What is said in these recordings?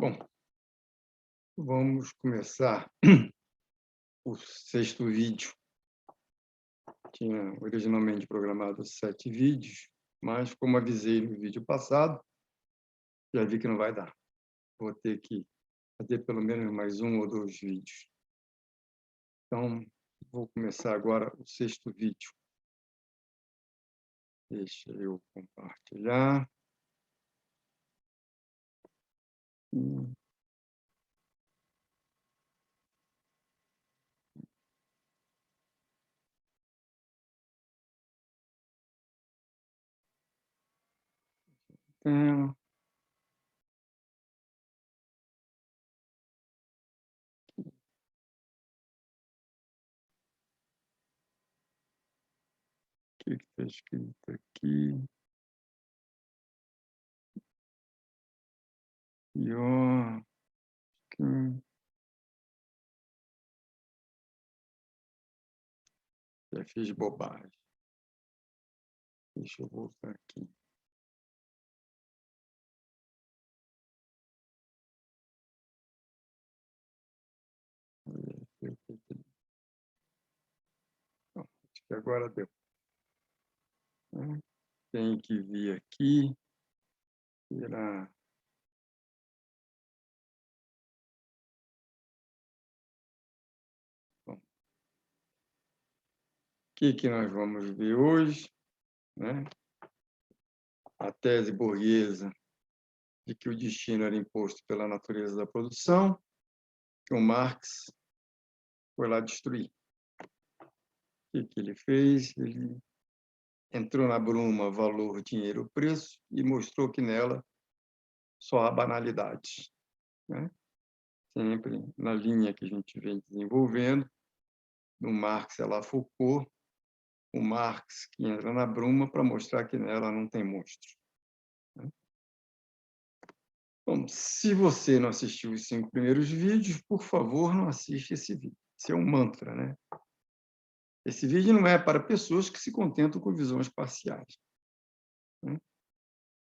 Bom, vamos começar o sexto vídeo. Tinha originalmente programado 7 vídeos, mas como avisei no vídeo passado, já vi que não vai dar. Vou ter que fazer pelo menos mais 1 ou 2 vídeos. Então, vou começar agora o sexto vídeo. Deixa eu compartilhar. Então, o que está escrito aqui? Já fiz bobagem. Deixa eu voltar aqui. Bom, acho que agora deu. Tem que vir aqui, tirar. Bom, o que nós vamos ver hoje, né? A tese burguesa de que o destino era imposto pela natureza da produção, que o Marx foi lá destruir. O que ele fez? Ele entrou na bruma valor, dinheiro, preço e mostrou que nela só há banalidades, né? Sempre na linha que a gente vem desenvolvendo, no Marx é lá Foucault, o Marx que entra na bruma para mostrar que nela não tem monstro, né? Bom, se você não assistiu os 5 primeiros vídeos, por favor, não assista esse vídeo. Esse é um mantra, né? Esse vídeo não é para pessoas que se contentam com visões parciais, né?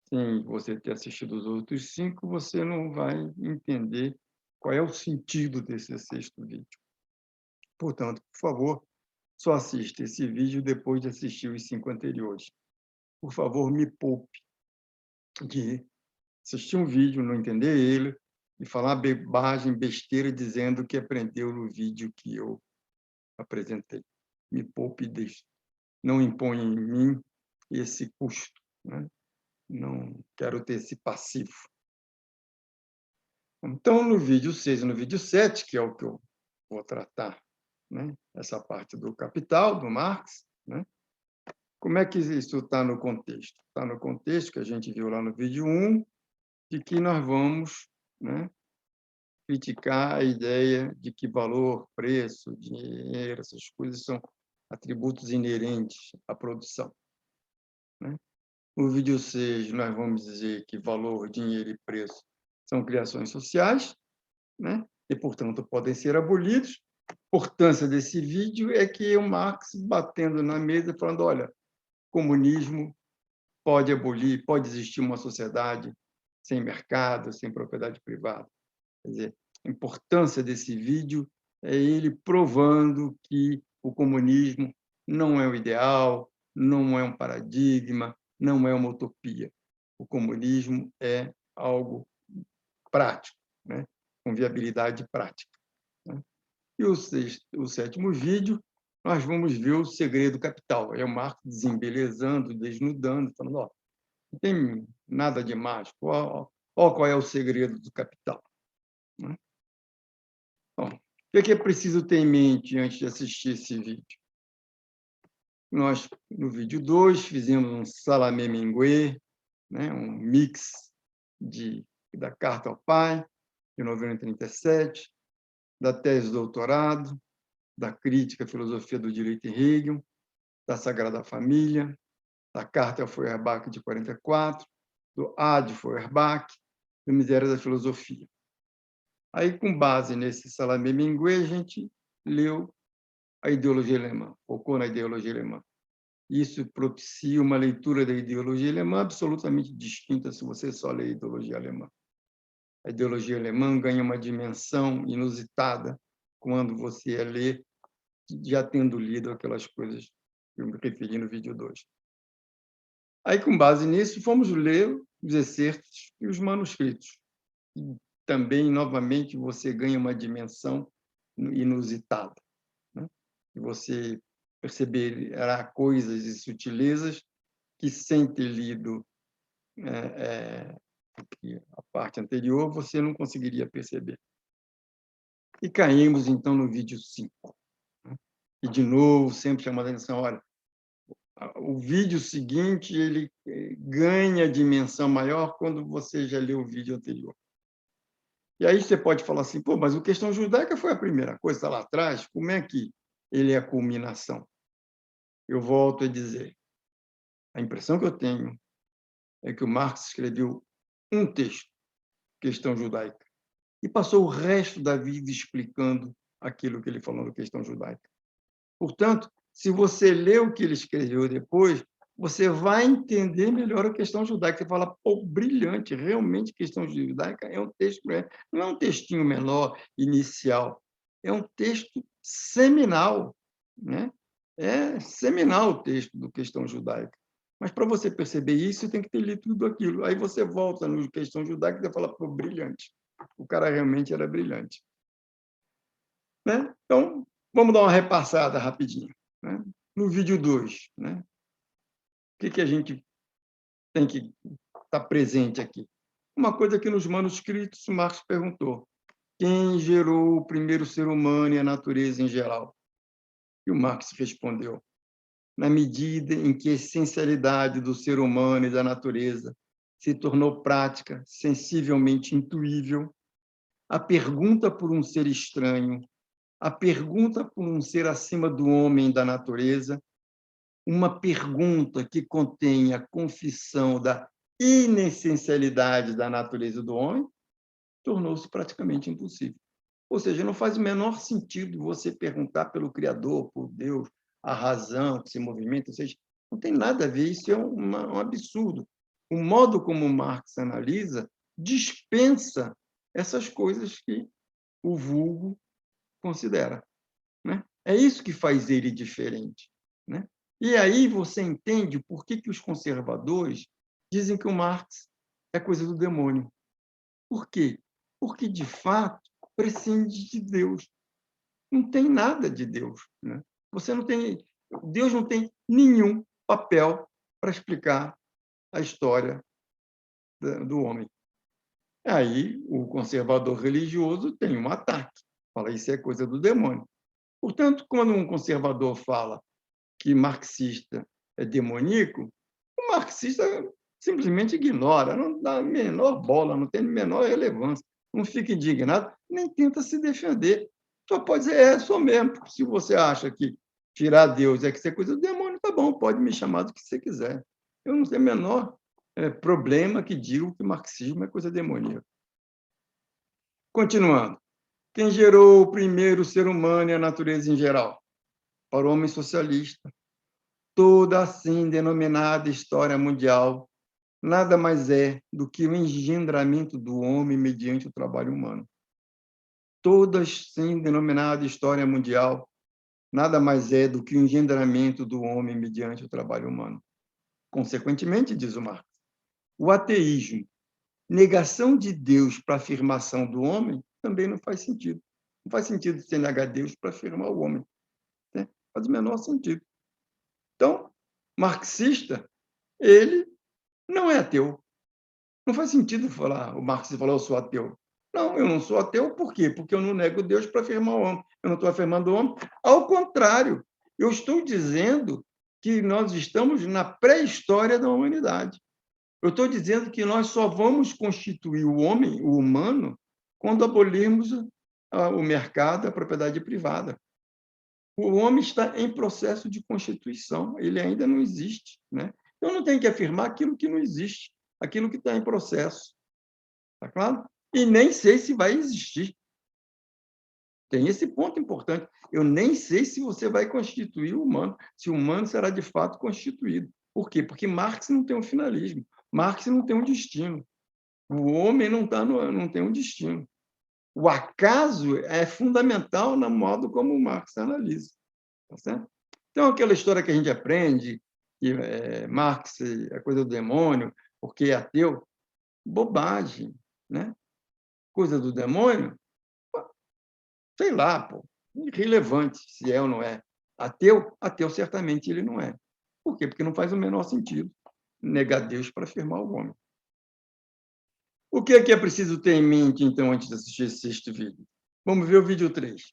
Sem você ter assistido os outros 5, você não vai entender qual é o sentido desse sexto vídeo. Portanto, por favor, só assista esse vídeo depois de assistir os 5 anteriores. Por favor, me poupe de assistir um vídeo, não entender ele, e falar bobagem, besteira, dizendo que aprendeu no vídeo que eu apresentei. Me poupe disso. Não impõe em mim esse custo, né? Não quero ter esse passivo. Então, no vídeo 6 e no vídeo 7, que é o que eu vou tratar, né? Essa parte do Capital, do Marx, né? Como é que isso está no contexto? Está no contexto que a gente viu lá no vídeo 1, de que nós vamos, né, criticar a ideia de que valor, preço, dinheiro, essas coisas são atributos inerentes à produção, né? No vídeo 6, nós vamos dizer que valor, dinheiro e preço são criações sociais, né? E, portanto, podem ser abolidos. A importância desse vídeo é que o Marx batendo na mesa e falando, olha, comunismo pode abolir, pode existir uma sociedade sem mercado, sem propriedade privada. Quer dizer, a importância desse vídeo é ele provando que o comunismo não é o ideal, não é um paradigma, não é uma utopia. O comunismo é algo prático, né? Com viabilidade prática, né? E o sétimo vídeo, nós vamos ver o segredo capital. É o Marx desembelezando, desnudando, falando, ó, não tem nada de mágico, qual é o segredo do capital, né? Bom, o que é preciso ter em mente antes de assistir esse vídeo? Nós, no vídeo 2, fizemos um salamé minguê, né? Um mix da Carta ao Pai, de novembro de 1937, da tese de doutorado, da crítica à filosofia do direito em Hegel, da Sagrada Família, da Carta ao Feuerbach de 44, do Ad Feuerbach, do Miséria da Filosofia. Aí, com base nesse salamé minguê, a gente leu a ideologia alemã, focou na ideologia alemã. Isso propicia uma leitura da ideologia alemã absolutamente distinta se você só lê a ideologia alemã. a ideologia alemã ganha uma dimensão inusitada quando você lê, já tendo lido aquelas coisas que eu me referi no vídeo 2. Aí, com base nisso, fomos ler os excertos e os manuscritos. E também, novamente, você ganha uma dimensão inusitada, né? E você perceberá coisas e sutilezas que, sem ter lido a parte anterior, você não conseguiria perceber. E caímos, então, no vídeo 5. Né? E, de novo, sempre chamando a atenção, olha, o vídeo seguinte ele ganha dimensão maior quando você já leu o vídeo anterior. E aí você pode falar assim, pô, mas a questão judaica foi a primeira coisa, está lá atrás, como é que ele é a culminação? Eu volto a dizer, a impressão que eu tenho é que o Marx escreveu um texto, questão judaica, e passou o resto da vida explicando aquilo que ele falou na questão judaica. Portanto, se você lê o que ele escreveu depois, você vai entender melhor a questão judaica. Você fala, pô, brilhante, realmente a questão judaica é um texto, não é um textinho menor, inicial, é um texto seminal, né? É seminal o texto do Questão Judaica. Mas, para você perceber isso, você tem que ter lido tudo aquilo. Aí você volta no Questão Judaica e você fala, pô, brilhante. O cara realmente era brilhante. Né? Então, vamos dar uma repassada rapidinho. Né? No vídeo 2, né? O que a gente tem que estar presente aqui? Uma coisa que nos manuscritos Marx perguntou: quem gerou o primeiro ser humano e a natureza em geral? E o Marx respondeu: na medida em que a essencialidade do ser humano e da natureza se tornou prática, sensivelmente intuível, a pergunta por um ser estranho, a pergunta por um ser acima do homem e da natureza, uma pergunta que contém a confissão da inessencialidade da natureza do homem, tornou-se praticamente impossível. Ou seja, não faz o menor sentido você perguntar pelo Criador, por Deus, a razão que se movimenta, ou seja, não tem nada a ver, isso é um absurdo. O modo como Marx analisa dispensa essas coisas que o vulgo considera. Né? É isso que faz ele diferente. Né? E aí você entende por que os conservadores dizem que o Marx é coisa do demônio. Por quê? Porque, de fato, prescinde de Deus. Não tem nada de Deus. Né? Você não tem, Deus não tem nenhum papel para explicar a história do homem. Aí o conservador religioso tem um ataque. Fala, isso é coisa do demônio. Portanto, quando um conservador fala que marxista é demoníaco, o marxista simplesmente ignora, não dá a menor bola, não tem a menor relevância, não fica indignado, nem tenta se defender. Só pode dizer, sou mesmo, porque se você acha que tirar Deus é que isso é coisa do demônio, tá bom, pode me chamar do que você quiser. Eu não tenho o menor problema que digo que marxismo é coisa demoníaca. Continuando. Quem gerou o primeiro ser humano e a natureza em geral? Para o homem socialista, toda assim denominada história mundial nada mais é do que o engendramento do homem mediante o trabalho humano. Toda assim denominada história mundial nada mais é do que o engendramento do homem mediante o trabalho humano. Consequentemente, diz o Marx, o ateísmo, negação de Deus para afirmação do homem, também não faz sentido. Não faz sentido você negar Deus para afirmar o homem. Né? Faz o menor sentido. Então, marxista, ele não é ateu. Não faz sentido falar, o Marx falou, eu sou ateu. Não, eu não sou ateu, por quê? Porque eu não nego Deus para afirmar o homem. Eu não estou afirmando o homem. Ao contrário, eu estou dizendo que nós estamos na pré-história da humanidade. Eu estou dizendo que nós só vamos constituir o homem, o humano, quando abolirmos o mercado, a propriedade privada. O homem está em processo de constituição, ele ainda não existe. Né? Eu não tenho que afirmar aquilo que não existe, aquilo que está em processo. Está claro? E nem sei se vai existir. Tem esse ponto importante. Eu nem sei se você vai constituir o humano, se o humano será de fato constituído. Por quê? Porque Marx não tem um finalismo, Marx não tem um destino. O homem não tem um destino. O acaso é fundamental no modo como o Marx analisa. Tá certo? Então, aquela história que a gente aprende, que Marx é coisa do demônio, porque é ateu, bobagem, né? Coisa do demônio, sei lá, pô, irrelevante se é ou não é. Ateu certamente ele não é. Por quê? Porque não faz o menor sentido negar Deus para afirmar o homem. O que é preciso ter em mente, então, antes de assistir esse sexto vídeo? Vamos ver o vídeo 3.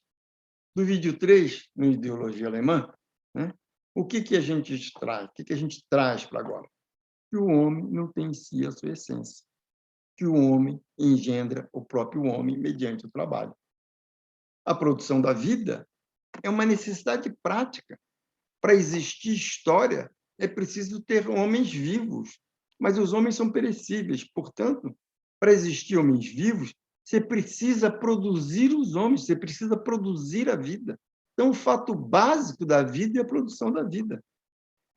No vídeo 3, no Ideologia Alemã, né, o que a gente extrai? O que a gente traz para agora? Que o homem não tem em si a sua essência, que o homem engendra o próprio homem mediante o trabalho. A produção da vida é uma necessidade prática. Para existir história, é preciso ter homens vivos, mas os homens são perecíveis. Portanto, para existir homens vivos, você precisa produzir os homens, você precisa produzir a vida. Então, o fato básico da vida é a produção da vida.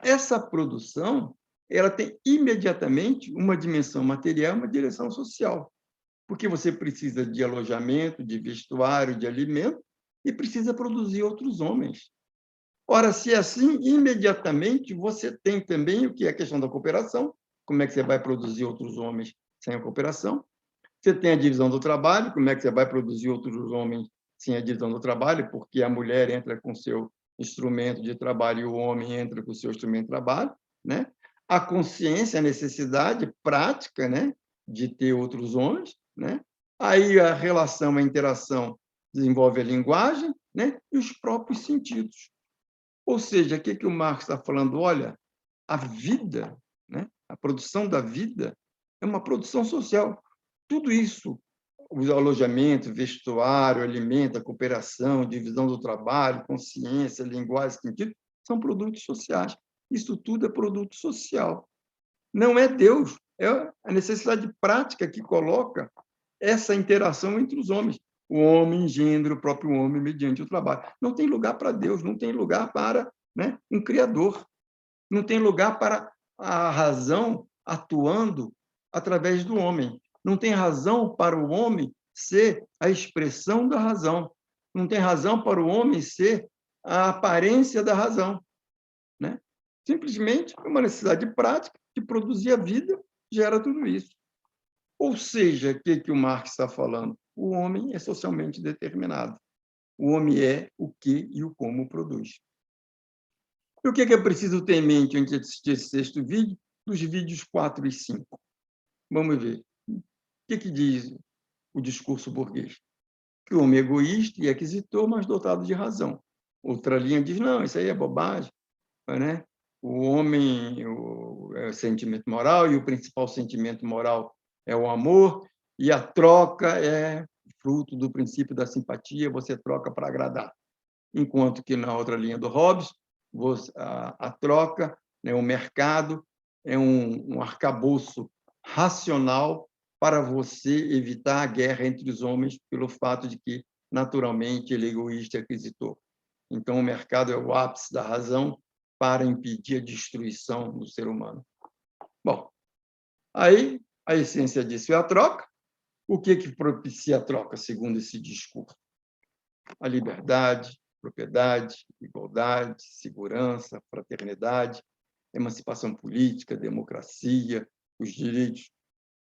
Essa produção, ela tem imediatamente uma dimensão material, uma direção social, porque você precisa de alojamento, de vestuário, de alimento, e precisa produzir outros homens. Ora, se é assim, imediatamente você tem também o que é a questão da cooperação, como é que você vai produzir outros homens sem a cooperação? Você tem a divisão do trabalho, como é que você vai produzir outros homens sem a divisão do trabalho? Porque a mulher entra com o seu instrumento de trabalho e o homem entra com o seu instrumento de trabalho, né? A consciência, a necessidade prática, né, de ter outros homens, né? Aí a relação, a interação desenvolve a linguagem, né, e os próprios sentidos. Ou seja, o que o Marx está falando? Olha, a vida, né, a produção da vida é uma produção social. Tudo isso, o alojamento, vestuário, alimento, a cooperação, divisão do trabalho, consciência, linguagem, sentido, são produtos sociais. Isso tudo é produto social. Não é Deus, é a necessidade prática que coloca essa interação entre os homens. O homem engendra o próprio homem mediante o trabalho. Não tem lugar para Deus, não tem lugar para, né, um Criador. Não tem lugar para a razão atuando através do homem. Não tem razão para o homem ser a expressão da razão. Não tem razão para o homem ser a aparência da razão, né? Simplesmente uma necessidade prática de produzir a vida gera tudo isso. Ou seja, o que o Marx está falando? O homem é socialmente determinado. O homem é o que e o como produz. E o que é preciso ter em mente antes de assistir esse sexto vídeo? Dos vídeos 4 e 5. Vamos ver. O que diz o discurso burguês? Que o homem é egoísta e aquisitor, mas dotado de razão. Outra linha diz, não, isso aí é bobagem, né? O homem é o sentimento moral e o principal sentimento moral é o amor e a troca é fruto do princípio da simpatia, você troca para agradar. Enquanto que na outra linha do Hobbes, a troca, né, o mercado é um arcabouço racional para você evitar a guerra entre os homens pelo fato de que, naturalmente, ele é egoísta e aquisitor. Então, o mercado é o ápice da razão para impedir a destruição do ser humano. Bom, aí a essência disso é a troca. O que propicia a troca, segundo esse discurso? A liberdade, propriedade, igualdade, segurança, fraternidade, emancipação política, democracia, os direitos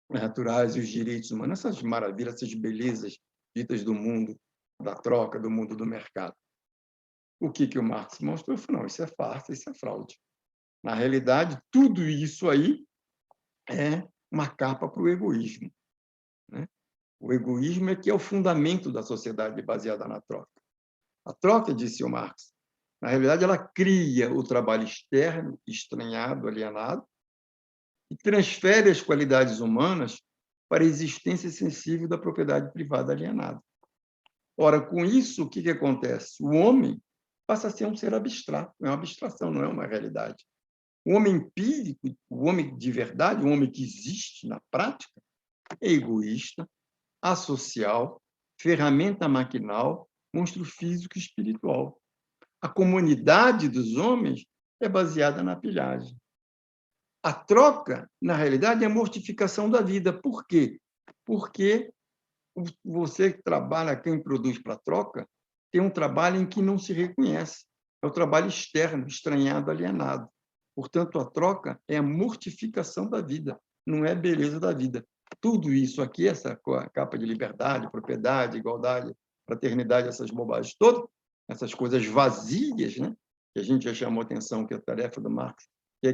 naturais e os direitos humanos, essas maravilhas, essas belezas ditas do mundo da troca, do mundo do mercado. O que o Marx mostrou? Não, isso é farsa, isso é fraude. Na realidade, tudo isso aí é uma capa para o egoísmo, né? O egoísmo é que é o fundamento da sociedade baseada na troca. A troca, disse o Marx, na realidade, ela cria o trabalho externo, estranhado, alienado, e transfere as qualidades humanas para a existência sensível da propriedade privada alienada. Ora, com isso, o que acontece? O homem passa a ser um ser abstrato, é uma abstração, não é uma realidade. O homem empírico, o homem de verdade, o homem que existe na prática, é egoísta, asocial, ferramenta maquinal, monstro físico e espiritual. A comunidade dos homens é baseada na pilhagem. A troca, na realidade, é a mortificação da vida. Por quê? Porque você que trabalha, quem produz para troca, tem um trabalho em que não se reconhece. É o trabalho externo, estranhado, alienado. Portanto, a troca é a mortificação da vida, não é a beleza da vida. Tudo isso aqui, essa capa de liberdade, propriedade, igualdade, fraternidade, essas bobagens todas, essas coisas vazias, né? Que a gente já chamou atenção que a tarefa do Marx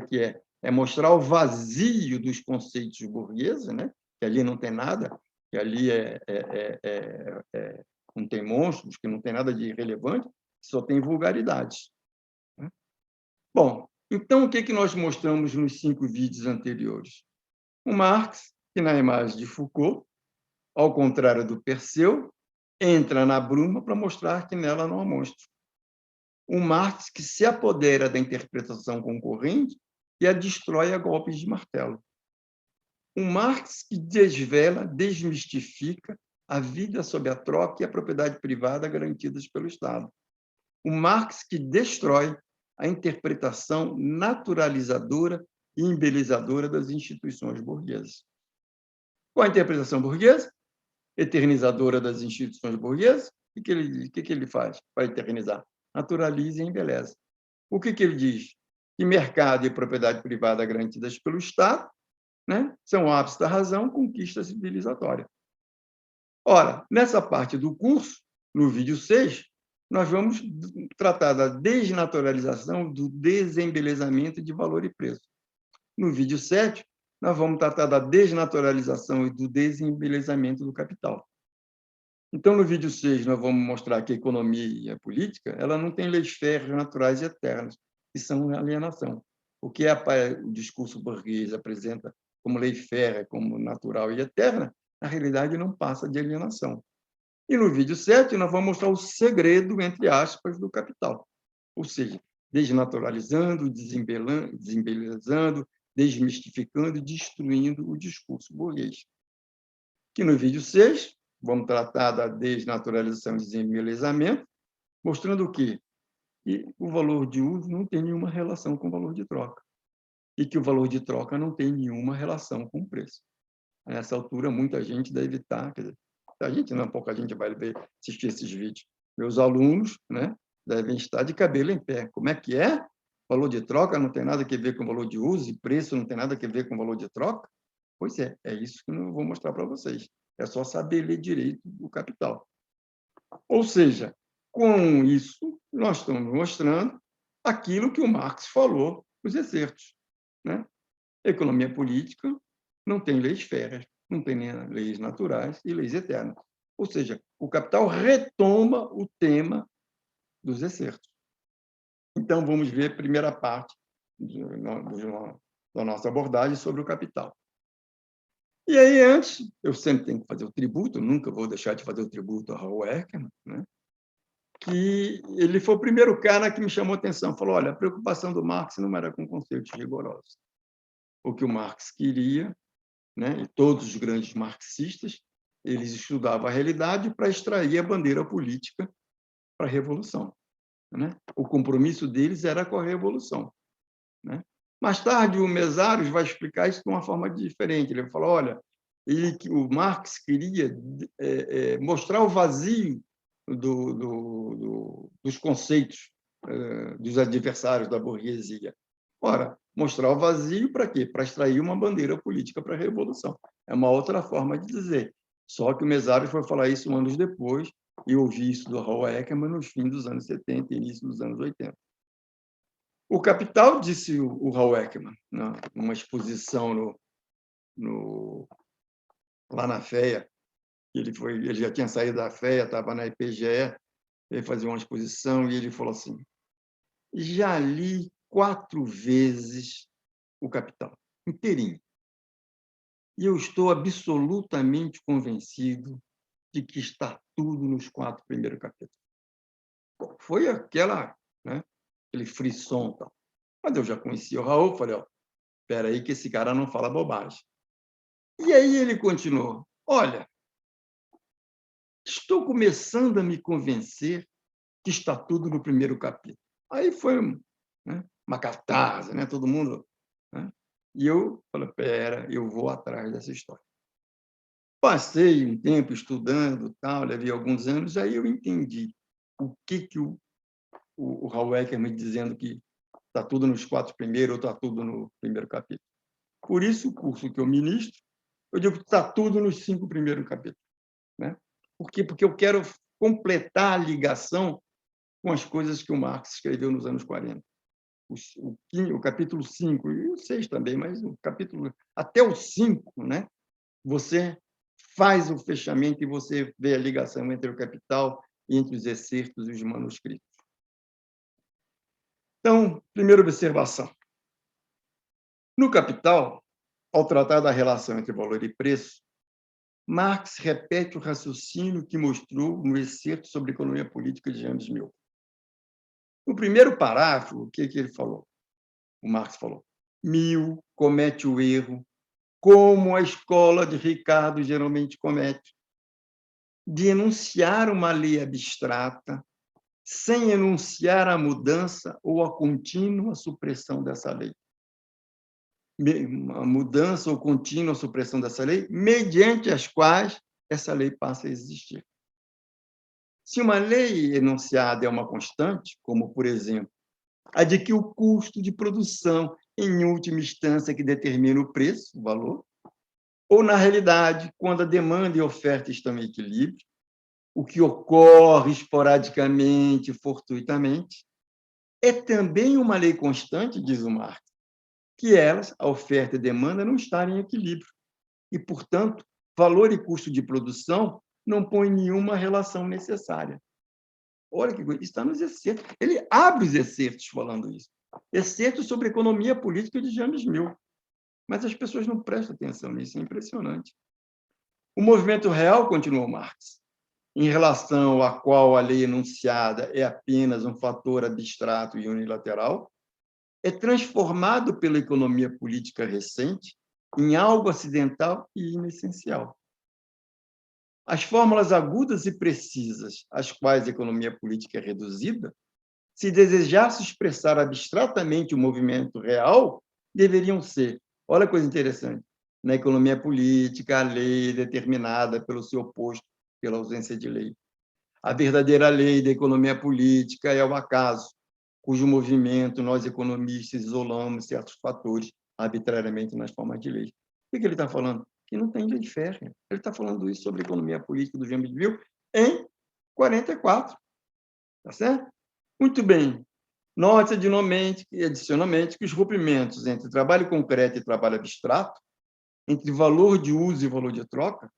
que é? É mostrar o vazio dos conceitos burgueses, né? Que ali não tem nada, que ali não tem monstros, que não tem nada de relevante, só tem vulgaridades. Né? Bom, então o que nós mostramos nos 5 vídeos anteriores? O Marx, que na imagem de Foucault, ao contrário do Perseu, entra na bruma para mostrar que nela não há monstro. Um Marx que se apodera da interpretação concorrente e a destrói a golpes de martelo. Um Marx que desvela, desmistifica a vida sob a troca e a propriedade privada garantidas pelo Estado. Um Marx que destrói a interpretação naturalizadora e embelezadora das instituições burguesas. Qual a interpretação burguesa? Eternizadora das instituições burguesas. O que ele faz para eternizar? Naturaliza e embeleza. O que ele diz? Que mercado e propriedade privada garantidas pelo Estado, né, são o ápice da razão, conquista civilizatória. Ora, nessa parte do curso, no vídeo 6, nós vamos tratar da desnaturalização, do desembelezamento de valor e preço. No vídeo 7, nós vamos tratar da desnaturalização e do desembelezamento do capital. Então, no vídeo 6, nós vamos mostrar que a economia e a política ela não tem leis férreas, naturais e eternas, que são alienação. O que o discurso burguês apresenta como lei férrea, como natural e eterna, na realidade não passa de alienação. E no vídeo 7, nós vamos mostrar o segredo, entre aspas, do capital. Ou seja, desnaturalizando, desembelezando, desmistificando e destruindo o discurso burguês. Que no vídeo 6, vamos tratar da desnaturalização e desembelezamento, mostrando o quê? Que o valor de uso não tem nenhuma relação com o valor de troca. E que o valor de troca não tem nenhuma relação com o preço. A essa altura, muita gente deve estar... Quer dizer, a gente não, pouca gente vai assistir esses vídeos. Meus alunos, né, devem estar de cabelo em pé. Como é que é? Valor de troca não tem nada a ver com valor de uso e preço não tem nada a ver com valor de troca? Pois é isso que eu vou mostrar para vocês. É só saber ler direito o capital. Ou seja, com isso, nós estamos mostrando aquilo que o Marx falou nos excertos. Né? Economia política não tem leis férreas, não tem nem leis naturais e leis eternas. Ou seja, o Capital retoma o tema dos excertos. Então, vamos ver a primeira parte da nossa abordagem sobre o Capital. E aí, antes, eu sempre tenho que fazer o tributo, nunca vou deixar de fazer o tributo a Raul Ekman, né? Que ele foi o primeiro cara que me chamou a atenção, falou, olha, a preocupação do Marx não era com conceitos rigorosos. O que o Marx queria, né, e todos os grandes marxistas, eles estudavam a realidade para extrair a bandeira política para a Revolução. Né? O compromisso deles era com a Revolução. Né? Mais tarde, o Mesaros vai explicar isso de uma forma diferente. Ele vai falar, olha, o Marx queria mostrar o vazio dos conceitos dos adversários da burguesia. Ora, mostrar o vazio para quê? Para extrair uma bandeira política para a Revolução. É uma outra forma de dizer. Só que o Mesaros foi falar isso anos depois, e eu ouvi isso do Raul Ekman nos fins dos anos 70 e início dos anos 80. O Capital, disse o Raul Ekman, numa exposição lá na FEA, ele já tinha saído da FEA, estava na IPGE, ele fazia uma exposição e ele falou assim, já li 4 vezes o Capital, inteirinho. E eu estou absolutamente convencido de que está tudo nos 4 primeiros capítulos. Foi aquele frisson. Tal. Mas eu já conhecia o Raul, falei, espera aí que esse cara não fala bobagem. E aí ele continuou, olha, estou começando a me convencer que está tudo no primeiro capítulo. Aí foi uma catarse, né? Todo mundo... Né? E eu falei, espera, eu vou atrás dessa história. Passei um tempo estudando, tal, levei alguns anos, aí eu entendi o que o Hal Ellerman dizendo que está tudo nos 4 primeiros ou está tudo no primeiro capítulo. Por isso, o curso que eu ministro, eu digo que está tudo nos 5 primeiros capítulos. Né? Por quê? Porque eu quero completar a ligação com as coisas que o Marx escreveu nos anos 40. O capítulo 5, e o 6 também, mas o capítulo até o 5, né? Você faz o fechamento e você vê a ligação entre o capital e entre os excertos e os manuscritos. Então, primeira observação. No Capital, ao tratar da relação entre valor e preço, Marx repete o raciocínio que mostrou no excerto sobre economia política de James Mill. No primeiro parágrafo, o que ele falou? O Marx falou: Mill comete o erro, como a escola de Ricardo geralmente comete, de enunciar uma lei abstrata sem enunciar a mudança ou a contínua supressão dessa lei. A mudança ou contínua supressão dessa lei, mediante as quais essa lei passa a existir. Se uma lei enunciada é uma constante, como, por exemplo, a de que o custo de produção, em última instância, que determina o preço, o valor, ou, na realidade, quando a demanda e a oferta estão em equilíbrio, o que ocorre esporadicamente, fortuitamente, é também uma lei constante, diz o Marx, que elas, a oferta e a demanda, não estarem em equilíbrio. E, portanto, valor e custo de produção não põem nenhuma relação necessária. Olha que coisa, está nos excertos. Ele abre os excertos falando isso. Excertos sobre economia política de James Mill. Mas as pessoas não prestam atenção nisso, é impressionante. O movimento real, continuou Marx, em relação à qual a lei enunciada é apenas um fator abstrato e unilateral, é transformado pela economia política recente em algo acidental e inessencial. As fórmulas agudas e precisas às quais a economia política é reduzida, se desejasse expressar abstratamente o movimento real, deveriam ser, olha a coisa interessante, na economia política, a lei determinada pelo seu oposto, pela ausência de lei. A verdadeira lei da economia política é o acaso, cujo movimento nós, economistas, isolamos certos fatores arbitrariamente nas formas de lei. O que ele está falando? Que não tem lei férrea. Ele está falando isso sobre a economia política do James Mill em 44. Tá certo? Muito bem. Note adicionalmente que os rompimentos entre trabalho concreto e trabalho abstrato, entre valor de uso e valor de troca,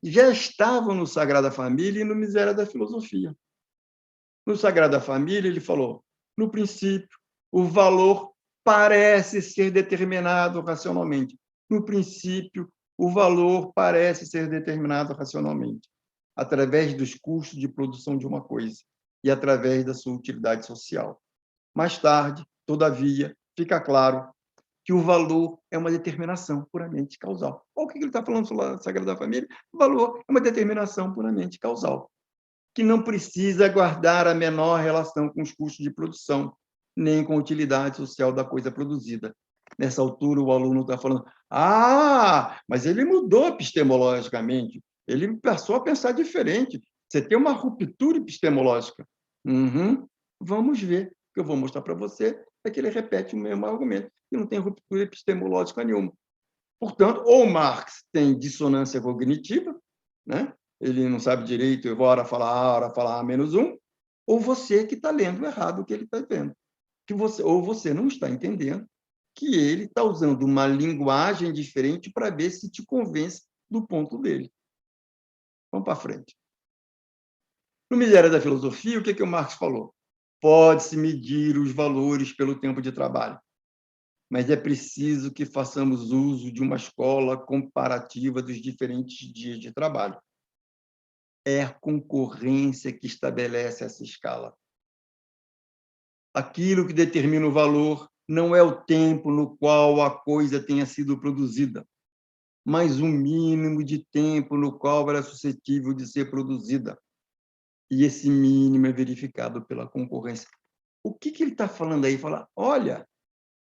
já estavam no Sagrada Família e no Miséria da Filosofia. No Sagrada Família, ele falou, no princípio, o valor parece ser determinado racionalmente. No princípio, o valor parece ser determinado racionalmente, através dos custos de produção de uma coisa e através da sua utilidade social. Mais tarde, todavia, fica claro que o valor é uma determinação puramente causal. Olha o que ele está falando sobre a Sagrada Família. O valor é uma determinação puramente causal, que não precisa guardar a menor relação com os custos de produção, nem com a utilidade social da coisa produzida. Nessa altura, o aluno está falando, mas ele mudou epistemologicamente, ele passou a pensar diferente. Você tem uma ruptura epistemológica. Vamos ver. O que eu vou mostrar para você é que ele repete o mesmo argumento, e não tem ruptura epistemológica nenhuma. Portanto, ou Marx tem dissonância cognitiva, né? Ele não sabe direito, eu vou hora falar A, hora falar A menos 1, ou você que está lendo errado o que ele está vendo. Ou você não está entendendo que ele está usando uma linguagem diferente para ver se te convence do ponto dele. Vamos para frente. No Miséria da Filosofia, o que o Marx falou? Pode-se medir os valores pelo tempo de trabalho, mas é preciso que façamos uso de uma escola comparativa dos diferentes dias de trabalho. É a concorrência que estabelece essa escala. Aquilo que determina o valor não é o tempo no qual a coisa tenha sido produzida, mas o mínimo de tempo no qual ela é suscetível de ser produzida. E esse mínimo é verificado pela concorrência. O que ele está falando aí? Fala, olha,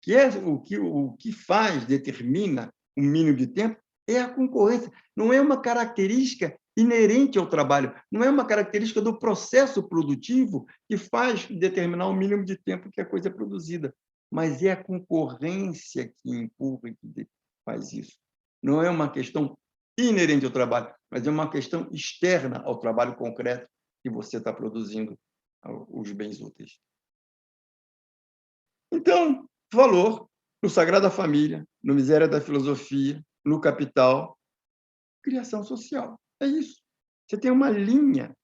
que é o que faz, determina o mínimo de tempo, é a concorrência. Não é uma característica inerente ao trabalho, não é uma característica do processo produtivo que faz determinar o mínimo de tempo que a coisa é produzida, mas é a concorrência que empurra e que faz isso. Não é uma questão inerente ao trabalho, mas é uma questão externa ao trabalho concreto que você está produzindo os bens úteis. Então, valor no Sagrada Família, no Miséria da Filosofia, no Capital, criação social. É isso. Você tem uma linha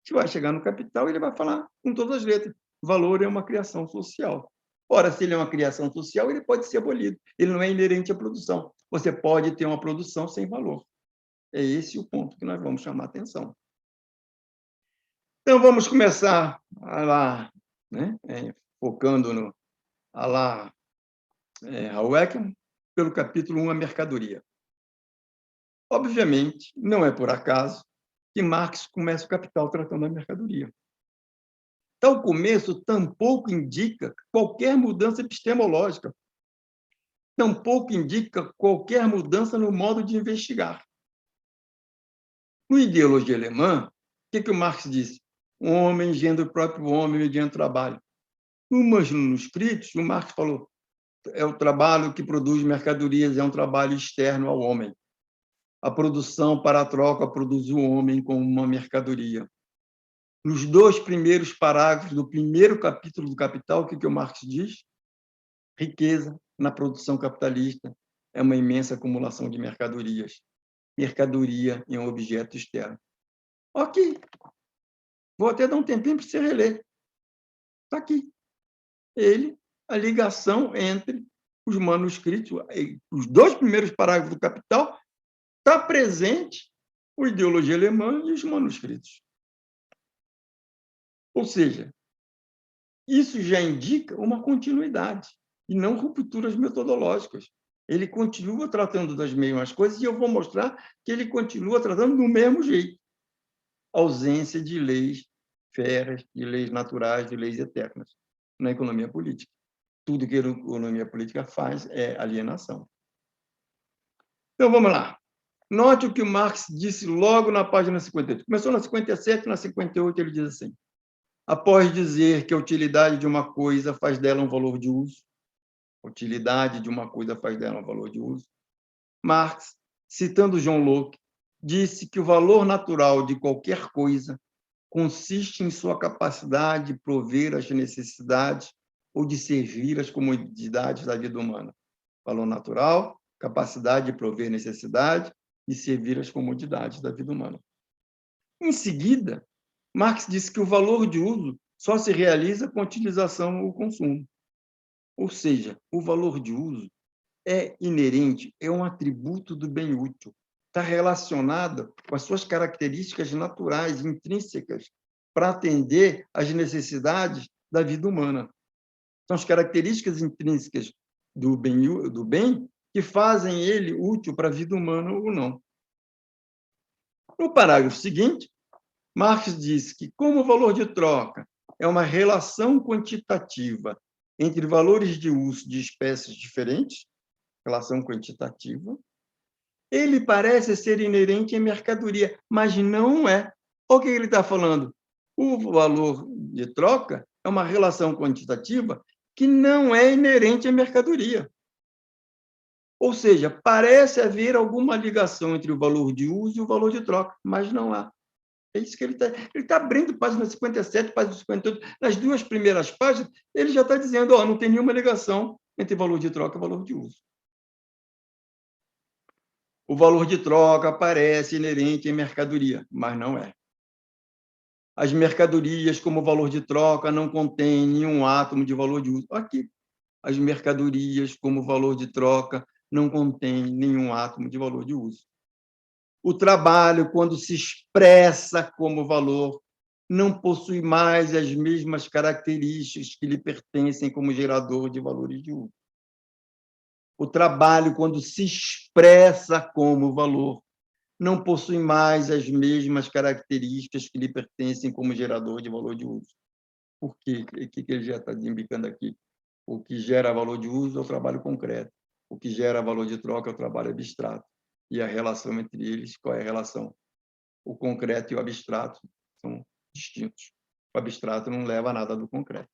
que vai chegar no Capital e ele vai falar com todas as letras. Valor é uma criação social. Ora, se ele é uma criação social, ele pode ser abolido. Ele não é inerente à produção. Você pode ter uma produção sem valor. É esse o ponto que nós vamos chamar a atenção. Então, vamos começar lá, né? Focando no Hauecker, pelo capítulo 1, a mercadoria. Obviamente, não é por acaso que Marx começa o Capital tratando da mercadoria. Tal começo tampouco indica qualquer mudança epistemológica, tampouco indica qualquer mudança no modo de investigar. No Ideologia Alemã, o que o Marx disse? O homem engendra o próprio homem mediante trabalho. No Manuscritos, o Marx falou é o trabalho que produz mercadorias, é um trabalho externo ao homem. A produção para a troca produz o homem como uma mercadoria. Nos 2 primeiros parágrafos do primeiro capítulo do Capital, o que o Marx diz? Riqueza na produção capitalista é uma imensa acumulação de mercadorias. Mercadoria é um objeto externo. Ok. Vou até dar um tempinho para você reler. Está aqui. A ligação entre os manuscritos, os 2 primeiros parágrafos do Capital, está presente a ideologia alemã e os manuscritos. Ou seja, isso já indica uma continuidade e não rupturas metodológicas. Ele continua tratando das mesmas coisas e eu vou mostrar que ele continua tratando do mesmo jeito. Ausência de leis férreas, de leis naturais, de leis eternas na economia política. Tudo que a economia política faz é alienação. Então, vamos lá. Note o que o Marx disse logo na página 58. Começou na 57, na 58 ele diz assim: após dizer que a utilidade de uma coisa faz dela um valor de uso, a utilidade de uma coisa faz dela um valor de uso, Marx, citando John Locke, disse que o valor natural de qualquer coisa consiste em sua capacidade de prover as necessidades ou de servir as comodidades da vida humana. Valor natural, capacidade de prover necessidade e servir as comodidades da vida humana. Em seguida, Marx disse que o valor de uso só se realiza com a utilização ou consumo. Ou seja, o valor de uso é inerente, é um atributo do bem útil, está relacionado com as suas características naturais, intrínsecas, para atender às necessidades da vida humana. São as características intrínsecas do bem que fazem ele útil para a vida humana ou não. No parágrafo seguinte, Marx diz que, como o valor de troca é uma relação quantitativa entre valores de uso de espécies diferentes, relação quantitativa, ele parece ser inerente à mercadoria, mas não é. O que ele está falando? O valor de troca é uma relação quantitativa que não é inerente à mercadoria. Ou seja, parece haver alguma ligação entre o valor de uso e o valor de troca, mas não há. É isso que ele está. Ele está abrindo página 57, página 58. Nas 2 primeiras páginas, ele já está dizendo: não tem nenhuma ligação entre valor de troca e valor de uso. O valor de troca parece inerente em mercadoria, mas não é. As mercadorias, como valor de troca, não contêm nenhum átomo de valor de uso. Aqui, as mercadorias, como valor de troca, não contêm nenhum átomo de valor de uso. O trabalho, quando se expressa como valor, não possui mais as mesmas características que lhe pertencem como gerador de valores de uso. O trabalho, quando se expressa como valor, não possui mais as mesmas características que lhe pertencem como gerador de valor de uso. Por quê? O que ele já está indicando aqui? O que gera valor de uso é o trabalho concreto. O que gera valor de troca é o trabalho abstrato. E a relação entre eles, qual é a relação? O concreto e o abstrato são distintos. O abstrato não leva a nada do concreto.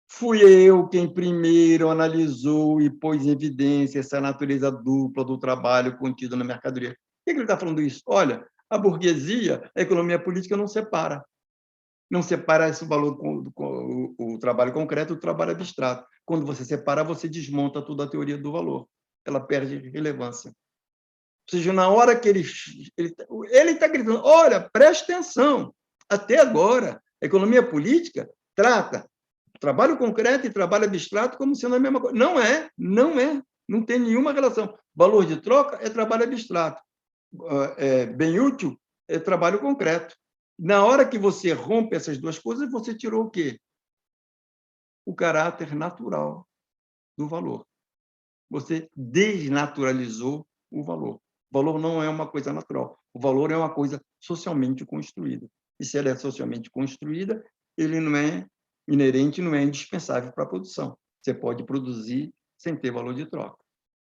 Fui eu quem primeiro analisou e pôs em evidência essa natureza dupla do trabalho contido na mercadoria. Por que ele está falando isso? Olha, a burguesia, a economia política não separa. Não separa esse valor, o trabalho concreto do trabalho abstrato. Quando você separa, você desmonta toda a teoria do valor. Ela perde relevância. Ou seja, na hora que ele está gritando, olha, preste atenção, até agora, a economia política trata trabalho concreto e trabalho abstrato como sendo a mesma coisa. Não é, não tem nenhuma relação. Valor de troca é trabalho abstrato. Bem útil é trabalho concreto. Na hora que você rompe essas duas coisas, você tirou o quê? O caráter natural do valor. Você desnaturalizou o valor. O valor não é uma coisa natural. O valor é uma coisa socialmente construída. E se ela é socialmente construída, ele não é inerente, não é indispensável para a produção. Você pode produzir sem ter valor de troca.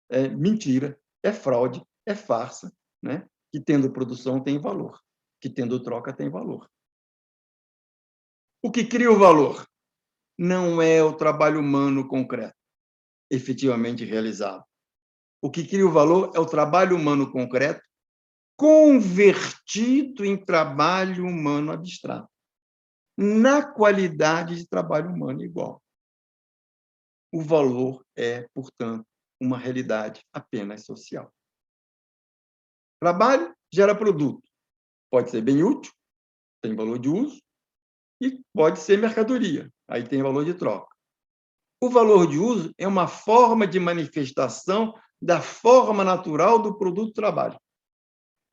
É mentira, é fraude, é farsa, né? Que tendo produção tem valor, que tendo troca tem valor. O que cria o valor não é o trabalho humano concreto, efetivamente realizado. O que cria o valor é o trabalho humano concreto convertido em trabalho humano abstrato, na qualidade de trabalho humano igual. O valor é, portanto, uma realidade apenas social. Trabalho gera produto. Pode ser bem útil, tem valor de uso, e pode ser mercadoria, aí tem valor de troca. O valor de uso é uma forma de manifestação da forma natural do produto trabalho.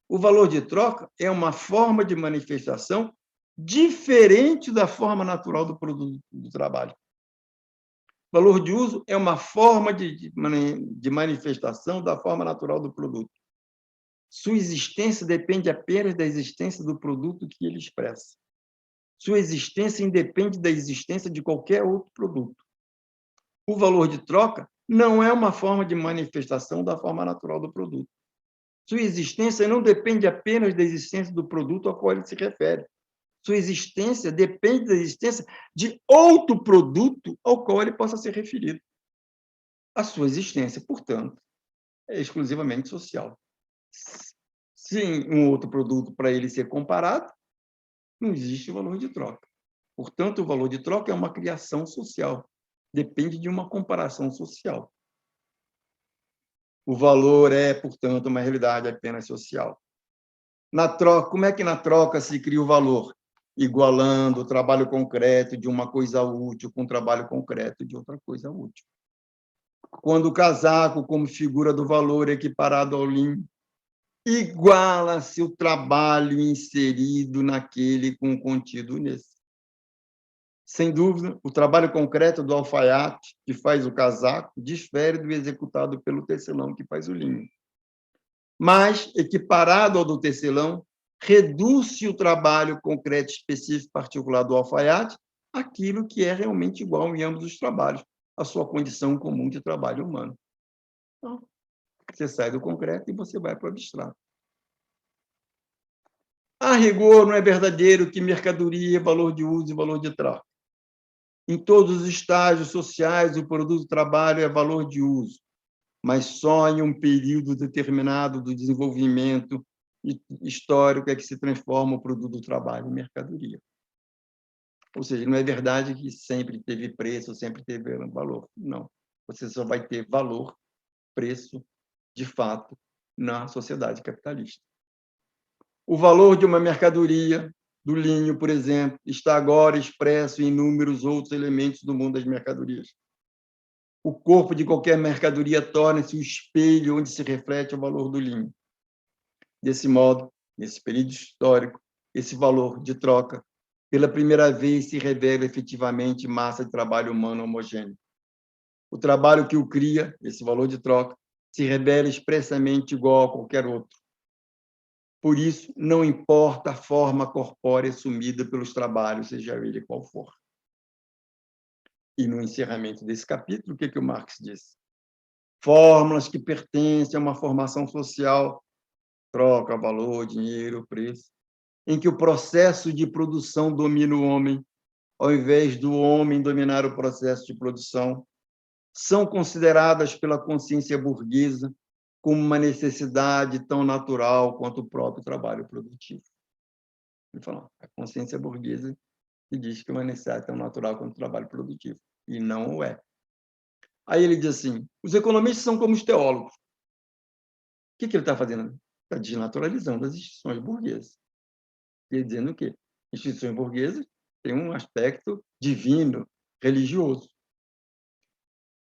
O valor de troca é uma forma de manifestação diferente da forma natural do produto do trabalho. O valor de uso é uma forma de manifestação da forma natural do produto. Sua existência depende apenas da existência do produto que ele expressa. Sua existência independe da existência de qualquer outro produto. O valor de troca não é uma forma de manifestação da forma natural do produto. Sua existência não depende apenas da existência do produto ao qual ele se refere. Sua existência depende da existência de outro produto ao qual ele possa ser referido. A sua existência, portanto, é exclusivamente social. Sem um outro produto para ele ser comparado, não existe o valor de troca. Portanto, o valor de troca é uma criação social. Depende de uma comparação social. O valor é, portanto, uma realidade apenas social. Na troca, como é que na troca se cria o valor? Igualando o trabalho concreto de uma coisa útil com o trabalho concreto de outra coisa útil. Quando o casaco, como figura do valor equiparado ao linho, iguala-se o trabalho inserido naquele com contido nesse. Sem dúvida, o trabalho concreto do alfaiate, que faz o casaco, difere do executado pelo tecelão, que faz o linho. Mas, equiparado ao do tecelão, reduz-se o trabalho concreto específico particular do alfaiate àquilo que é realmente igual em ambos os trabalhos, a sua condição comum de trabalho humano. Então, você sai do concreto e você vai para o abstrato. A rigor, não é verdadeiro que mercadoria é valor de uso e valor de troca. Em todos os estágios sociais, o produto do trabalho é valor de uso, mas só em um período determinado do desenvolvimento histórico é que se transforma o produto do trabalho em mercadoria. Ou seja, não é verdade que sempre teve preço, sempre teve valor. Não. Você só vai ter valor, preço, de fato, na sociedade capitalista. O valor de uma mercadoria, do linho, por exemplo, está agora expresso em inúmeros outros elementos do mundo das mercadorias. O corpo de qualquer mercadoria torna-se o espelho onde se reflete o valor do linho. Desse modo, nesse período histórico, esse valor de troca, pela primeira vez, se revela efetivamente massa de trabalho humano homogêneo. O trabalho que o cria, esse valor de troca, se revela expressamente igual a qualquer outro. Por isso, não importa a forma corpórea assumida pelos trabalhos, seja ele qual for. E no encerramento desse capítulo, o que o Marx disse? Fórmulas que pertencem a uma formação social, troca, valor, dinheiro, preço, em que o processo de produção domina o homem, ao invés do homem dominar o processo de produção, são consideradas pela consciência burguesa como uma necessidade tão natural quanto o próprio trabalho produtivo. Ele fala, a consciência burguesa que diz que é uma necessidade tão natural quanto o trabalho produtivo, e não o é. Aí ele diz assim, os economistas são como os teólogos. O que ele está fazendo? Está desnaturalizando as instituições burguesas. Ele dizendo o quê? Instituições burguesas têm um aspecto divino, religioso.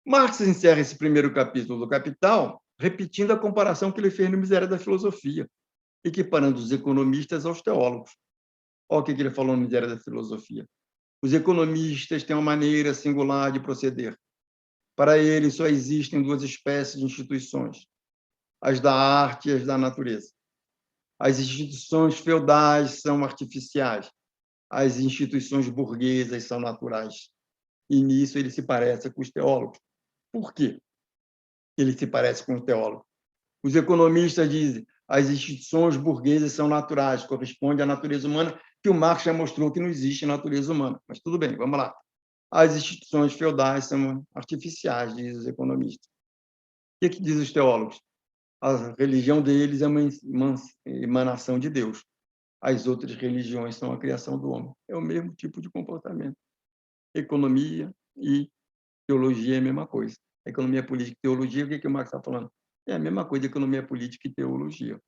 Marx encerra esse primeiro capítulo do Capital repetindo a comparação que ele fez no Miséria da Filosofia, equiparando os economistas aos teólogos. Olha o que ele falou no Miséria da Filosofia. Os economistas têm uma maneira singular de proceder. Para eles, só existem duas espécies de instituições, as da arte e as da natureza. As instituições feudais são artificiais, as instituições burguesas são naturais. E nisso ele se parece com os teólogos. Por quê? Ele se parece com os teólogos. Os economistas dizem as instituições burguesas são naturais, corresponde à natureza humana, que o Marx já mostrou que não existe natureza humana. Mas tudo bem, vamos lá. As instituições feudais são artificiais, dizem os economistas. O que dizem os teólogos? A religião deles é uma emanação de Deus. As outras religiões são a criação do homem. É o mesmo tipo de comportamento. Economia e teologia é a mesma coisa. Economia política e teologia, o que o Marx está falando? É a mesma coisa, economia política e teologia.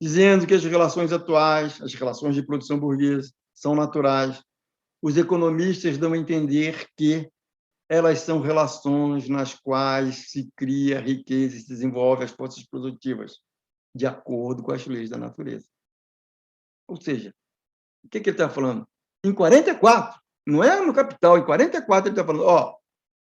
Dizendo que as relações atuais, as relações de produção burguesa, são naturais, os economistas dão a entender que elas são relações nas quais se cria riqueza e se desenvolve as forças produtivas, de acordo com as leis da natureza. Ou seja, o que ele está falando? Em 44, não é no Capital, em 44 ele está falando, ó,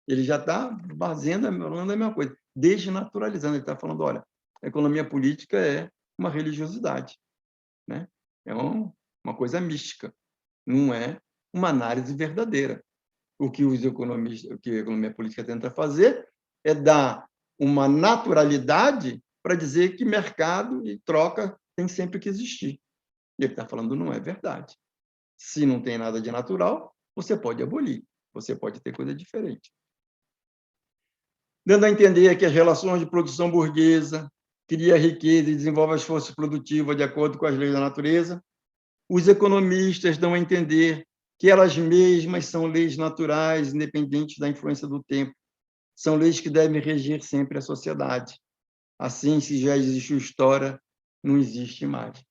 ele já está falando a mesma coisa, desnaturalizando, ele está falando, olha, a economia política é uma religiosidade, né? É uma coisa mística, não é uma análise verdadeira. O que os economistas, o que a economia política tenta fazer é dar uma naturalidade para dizer que mercado e troca tem sempre que existir. E ele está falando não é verdade. Se não tem nada de natural, você pode abolir, você pode ter coisa diferente. Dando a entender que as relações de produção burguesa cria riqueza e desenvolve as forças produtivas de acordo com as leis da natureza, os economistas dão a entender que elas mesmas são leis naturais, independentes da influência do tempo. São leis que devem reger sempre a sociedade. Assim, se já existiu história, não existe mais.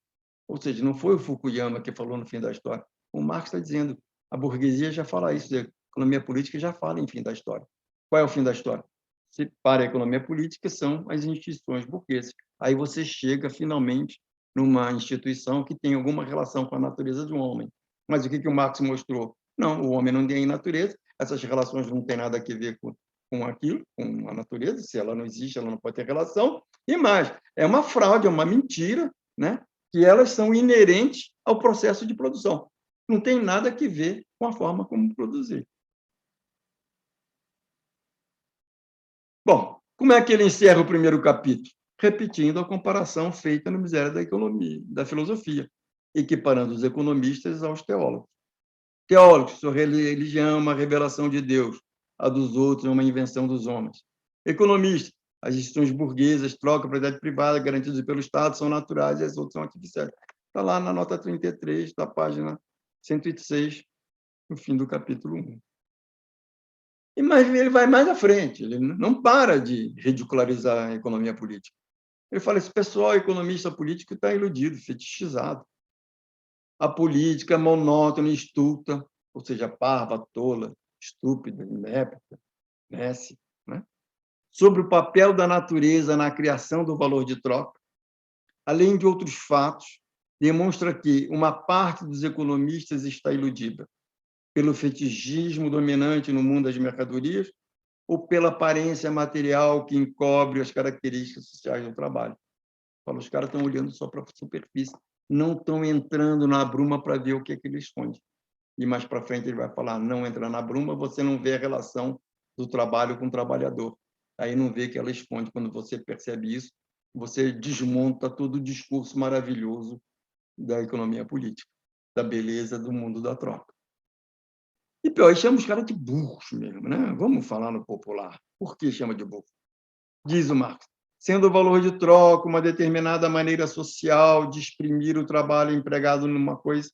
Ou seja, não foi o Fukuyama que falou no fim da história. O Marx está dizendo, a burguesia já fala isso, a economia política já fala em fim da história. Qual é o fim da história? Se para a economia política, são as instituições burguesas. Aí você chega, finalmente, numa instituição que tem alguma relação com a natureza do homem. Mas o que o Marx mostrou? Não, o homem não tem natureza, essas relações não têm nada a ver com aquilo, com a natureza, se ela não existe, ela não pode ter relação. E mais, é uma fraude, é uma mentira, né? Que elas são inerentes ao processo de produção. Não tem nada a ver com a forma como produzir. Bom, como é que ele encerra o primeiro capítulo? Repetindo a comparação feita no Miséria da Economia, da Filosofia, equiparando os economistas aos teólogos. Teólogos, sua religião é uma revelação de Deus, a dos outros é uma invenção dos homens. Economistas, as instituições burguesas, troca, propriedade privada, garantidas pelo Estado, são naturais e as outras são artificiais. Está lá na nota 33, da página 106, no fim do capítulo 1. Mas ele vai mais à frente, ele não para de ridicularizar a economia política. Ele fala, esse pessoal economista político está iludido, fetichizado. A política é monótona e estulta, ou seja, parva, tola, estúpida, inépita, nesse, né? Sobre o papel da natureza na criação do valor de troca, além de outros fatos, demonstra que uma parte dos economistas está iludida pelo fetichismo dominante no mundo das mercadorias ou pela aparência material que encobre as características sociais do trabalho. Os caras estão olhando só para a superfície, não estão entrando na bruma para ver o que ele esconde. e mais para frente ele vai falar, não entra na bruma, você não vê a relação do trabalho com o trabalhador. Aí não vê que ela esconde. Quando você percebe isso, você desmonta todo o discurso maravilhoso da economia política, da beleza do mundo da troca. E pior, aí chama os caras de burros mesmo, né? Vamos falar no popular. Por que chama de burro? Diz o Marx, sendo o valor de troca uma determinada maneira social de exprimir o trabalho empregado numa coisa,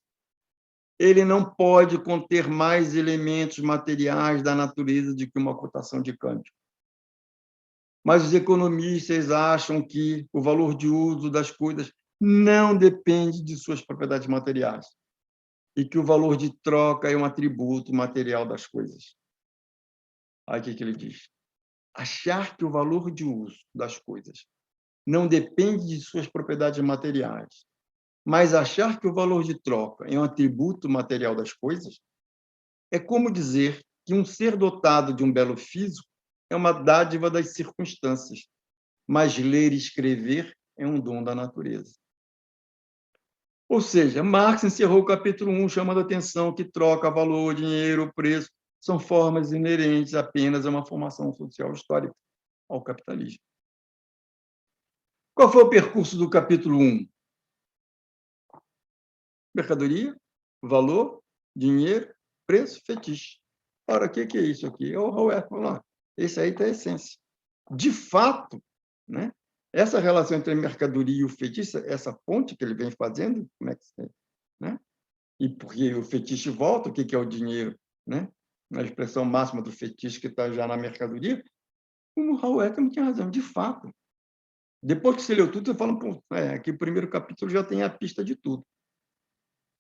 ele não pode conter mais elementos materiais da natureza do que uma cotação de câmbio. Mas os economistas acham que o valor de uso das coisas não depende de suas propriedades materiais e que o valor de troca é um atributo material das coisas. Aí o que ele diz? Achar que o valor de uso das coisas não depende de suas propriedades materiais, mas achar que o valor de troca é um atributo material das coisas, é como dizer que um ser dotado de um belo físico é uma dádiva das circunstâncias, mas ler e escrever é um dom da natureza. Ou seja, Marx encerrou o capítulo 1 chamando a atenção que troca, valor, dinheiro, preço, são formas inerentes apenas a uma formação social histórica, ao capitalismo. Qual foi o percurso do capítulo 1? Mercadoria, valor, dinheiro, preço, fetiche. Ora, o que é isso aqui? O Hauer falou, esse aí está a essência. De fato, né? Essa relação entre a mercadoria e o fetiche, essa ponte que ele vem fazendo, como é que é, né? E porque o fetiche volta, o que é o dinheiro, né? A expressão máxima do fetiche que está já na mercadoria, o Hauer também tinha razão, de fato. Depois que você leu tudo, você fala, pô, aqui o primeiro capítulo já tem a pista de tudo.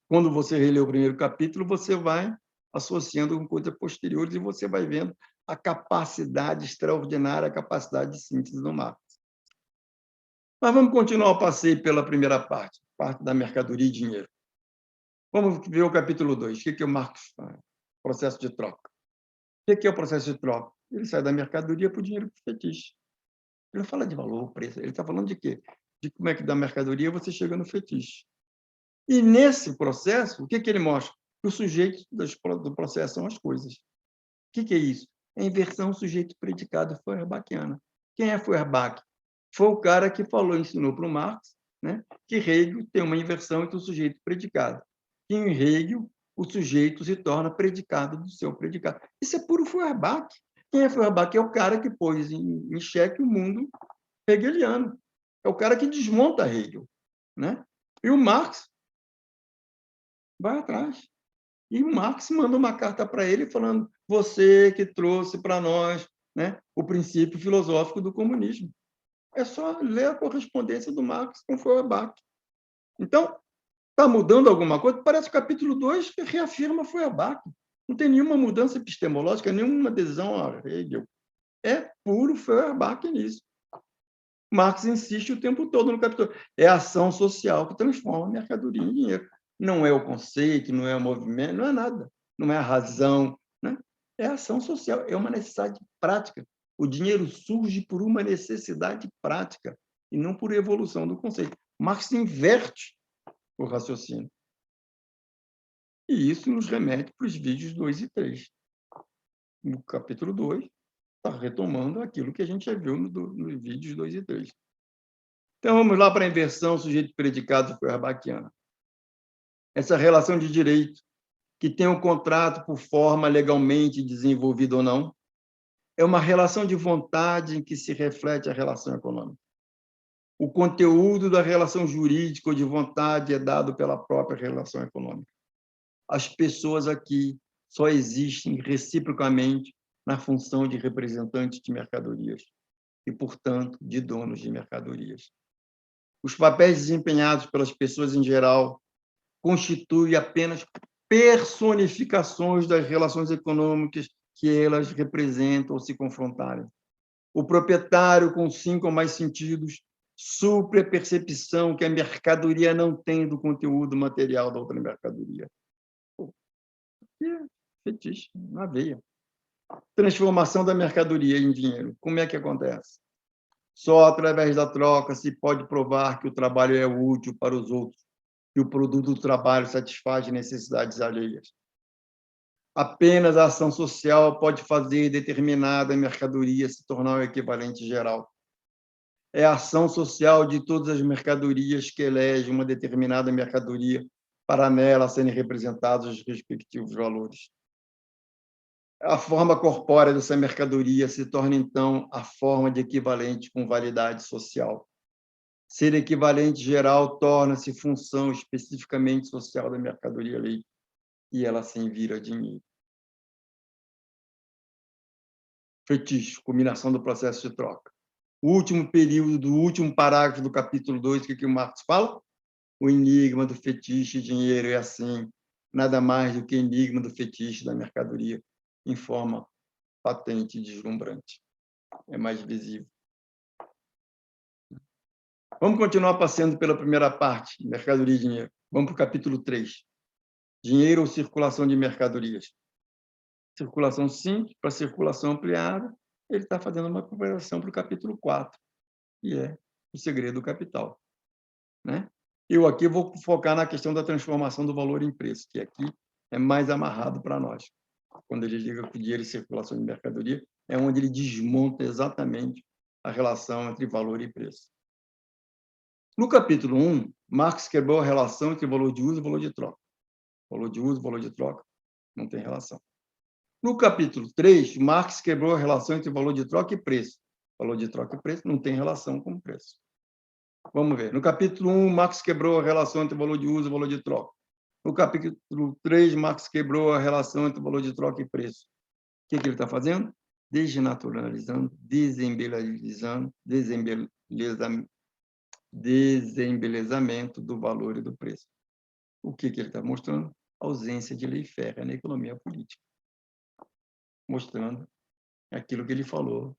Quando você relê o primeiro capítulo, você vai associando com coisas posteriores e você vai vendo a capacidade extraordinária, a capacidade de síntese do Marx. Mas vamos continuar o passeio pela primeira parte da mercadoria e dinheiro. Vamos ver o capítulo 2. O que é o Marx faz? Processo de troca. O que é o processo de troca? Ele sai da mercadoria para o dinheiro para o fetiche. Ele não fala de valor, preço. Ele está falando de quê? De como é que da mercadoria você chega no fetiche. E nesse processo, o que ele mostra? Que o sujeito do processo são as coisas. O que é isso? É a inversão sujeito-predicado feuerbachiana. Quem é Feuerbach? Foi o cara que falou, ensinou para o Marx, né, que Hegel tem uma inversão entre o sujeito e o predicado. Que em Hegel, o sujeito se torna predicado do seu predicado. Isso é puro Feuerbach. Quem é Feuerbach? É o cara que pôs em xeque o mundo hegeliano. É o cara que desmonta Hegel, né? E o Marx vai atrás. E o Marx manda uma carta para ele falando: você que trouxe para nós, né, o princípio filosófico do comunismo. É só ler a correspondência do Marx com Feuerbach. Então, está mudando alguma coisa? Parece o capítulo 2 que reafirma Feuerbach. Não tem nenhuma mudança epistemológica, nenhuma adesão a Hegel. É puro Feuerbach nisso. Marx insiste o tempo todo no capítulo. É a ação social que transforma a mercadoria em dinheiro. Não é o conceito, não é o movimento, não é nada. Não é a razão. Né? É a ação social, é uma necessidade prática. O dinheiro surge por uma necessidade prática e não por evolução do conceito. Marx inverte o raciocínio. E isso nos remete para os vídeos 2 e 3. No capítulo 2, está retomando aquilo que a gente já viu nos vídeos 2 e 3. Então, vamos lá para a inversão sujeito-predicado feuerbachiana. Essa relação de direito, que tem um contrato por forma legalmente desenvolvida ou não, é uma relação de vontade em que se reflete a relação econômica. O conteúdo da relação jurídica ou de vontade é dado pela própria relação econômica. As pessoas aqui só existem reciprocamente na função de representantes de mercadorias e, portanto, de donos de mercadorias. Os papéis desempenhados pelas pessoas em geral constituem apenas personificações das relações econômicas que elas representam ou se confrontarem. O proprietário, com 5 ou mais sentidos, supre a percepção que a mercadoria não tem do conteúdo material da outra mercadoria. Fetiche, na veia. Transformação da mercadoria em dinheiro. Como é que acontece? Só através da troca se pode provar que o trabalho é útil para os outros, que o produto do trabalho satisfaz necessidades alheias. Apenas a ação social pode fazer determinada mercadoria se tornar o equivalente geral. É a ação social de todas as mercadorias que elege uma determinada mercadoria para nela serem representados os respectivos valores. A forma corpórea dessa mercadoria se torna, então, a forma de equivalente com validade social. Ser equivalente geral torna-se função especificamente social da mercadoria-lei, e ela assim vira dinheiro. Fetiche, combinação do processo de troca. O último período do último parágrafo do capítulo 2, que o Marx fala? O enigma do fetiche e dinheiro é assim, nada mais do que o enigma do fetiche da mercadoria, em forma patente e deslumbrante. É mais visível. Vamos continuar passeando pela primeira parte, mercadoria e dinheiro. Vamos para o capítulo 3. Dinheiro ou circulação de mercadorias. Circulação simples para circulação ampliada, ele está fazendo uma comparação para o capítulo 4, que é o segredo do capital. Né? Eu aqui vou focar na questão da transformação do valor em preço, que aqui é mais amarrado para nós. Quando ele diz que dinheiro e circulação de mercadoria, é onde ele desmonta exatamente a relação entre valor e preço. No capítulo 1, Marx quebrou a relação entre valor de uso e valor de troca. Valor de uso e valor de troca não tem relação. No capítulo 3, Marx quebrou a relação entre valor de troca e preço. Valor de troca e preço não tem relação com preço. Vamos ver. No capítulo 1, Marx quebrou a relação entre valor de uso e valor de troca. No capítulo 3, Marx quebrou a relação entre valor de troca e preço. O que ele está fazendo? Desnaturalizando, desembelezamento do valor e do preço. O que ele está mostrando? Ausência de lei férrea na economia política. Mostrando aquilo que ele falou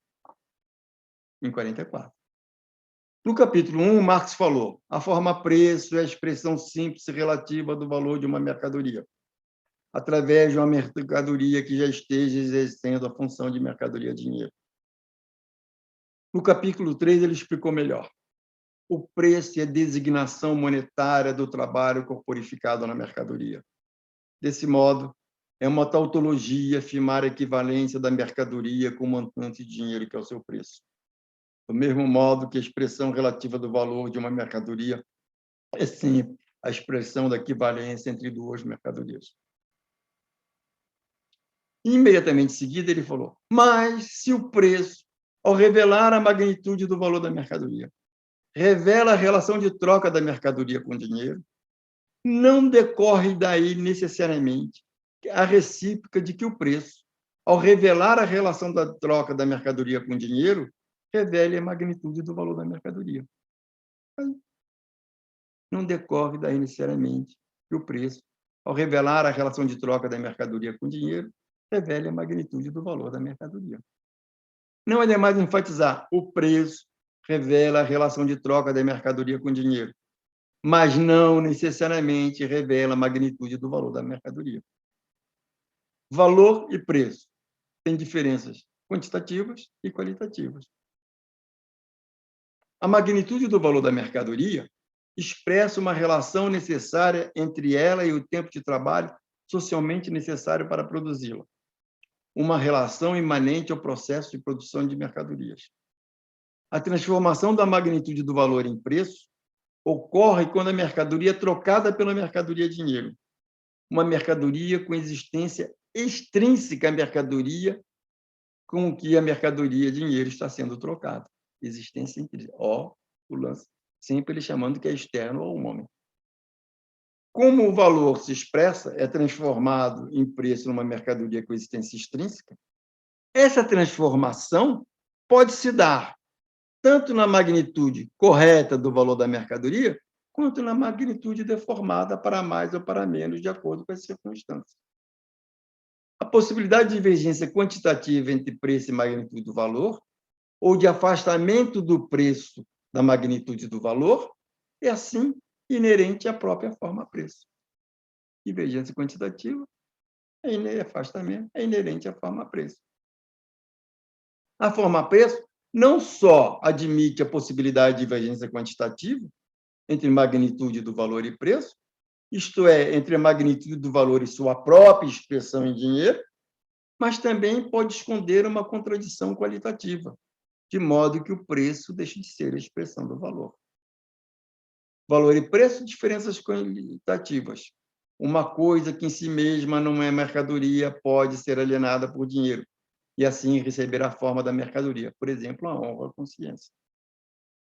em 44. No capítulo 1, Marx falou: a forma preço é a expressão simples e relativa do valor de uma mercadoria, através de uma mercadoria que já esteja exercendo a função de mercadoria-dinheiro. No capítulo 3, ele explicou melhor. O preço é a designação monetária do trabalho corporificado na mercadoria. Desse modo, é uma tautologia afirmar a equivalência da mercadoria com o montante de dinheiro que é o seu preço. Do mesmo modo que a expressão relativa do valor de uma mercadoria é sempre a expressão da equivalência entre duas mercadorias. Imediatamente em seguida, ele falou: mas se o preço, ao revelar a magnitude do valor da mercadoria, revela a relação de troca da mercadoria com o dinheiro, não decorre daí necessariamente a recíproca de que o preço, ao revelar a relação da troca da mercadoria com o dinheiro, revele a magnitude do valor da mercadoria. Não decorre daí necessariamente que o preço, ao revelar a relação de troca da mercadoria com o dinheiro, revele a magnitude do valor da mercadoria. Não é demais enfatizar: o preço revela a relação de troca da mercadoria com o dinheiro, mas não necessariamente revela a magnitude do valor da mercadoria. Valor e preço têm diferenças quantitativas e qualitativas. A magnitude do valor da mercadoria expressa uma relação necessária entre ela e o tempo de trabalho socialmente necessário para produzi-la. Uma relação imanente ao processo de produção de mercadorias. A transformação da magnitude do valor em preço ocorre quando a mercadoria é trocada pela mercadoria dinheiro. Uma mercadoria com existência extrínseca à mercadoria com que a mercadoria dinheiro está sendo trocada. Existência intrínseca. O lance, sempre ele chamando que é externo ao homem. Como o valor se expressa, é transformado em preço numa mercadoria com existência extrínseca, essa transformação pode se dar tanto na magnitude correta do valor da mercadoria, quanto na magnitude deformada para mais ou para menos, de acordo com as circunstâncias. A possibilidade de divergência quantitativa entre preço e magnitude do valor, ou de afastamento do preço da magnitude do valor, é, assim, inerente à própria forma preço. Divergência quantitativa, afastamento, é inerente à forma preço. A forma preço não só admite a possibilidade de divergência quantitativa entre magnitude do valor e preço, isto é, entre a magnitude do valor e sua própria expressão em dinheiro, mas também pode esconder uma contradição qualitativa, de modo que o preço deixe de ser a expressão do valor. Valor e preço, diferenças qualitativas. Uma coisa que em si mesma não é mercadoria pode ser alienada por dinheiro e assim receber a forma da mercadoria, por exemplo, a honra ou a consciência.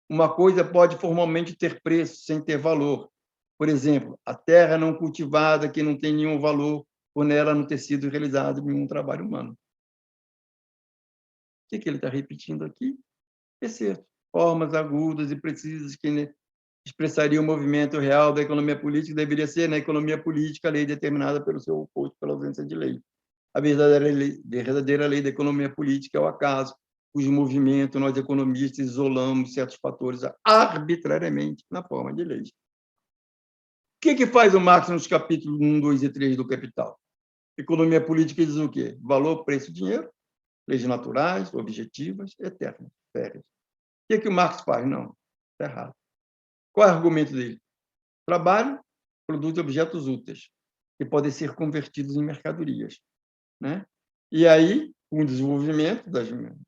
Uma coisa pode formalmente ter preço sem ter valor. Por exemplo, a terra não cultivada que não tem nenhum valor por nela não ter sido realizado nenhum trabalho humano. O que ele está repetindo aqui? Terceiro, formas agudas e precisas que expressaria o movimento real da economia política, deveria ser, na economia política, a lei determinada pelo seu oposto, pela ausência de lei. A verdadeira lei da economia política é o acaso, cujo movimento nós, economistas, isolamos certos fatores arbitrariamente na forma de leis. O que faz o Marx nos capítulos 1, 2 e 3 do Capital? Economia política diz o quê? Valor, preço, dinheiro, leis naturais, objetivas, eternas, férias. O que o Marx faz? Não, está errado. Qual é o argumento dele? Trabalho produz objetos úteis, que podem ser convertidos em mercadorias. Né? E aí, com o desenvolvimento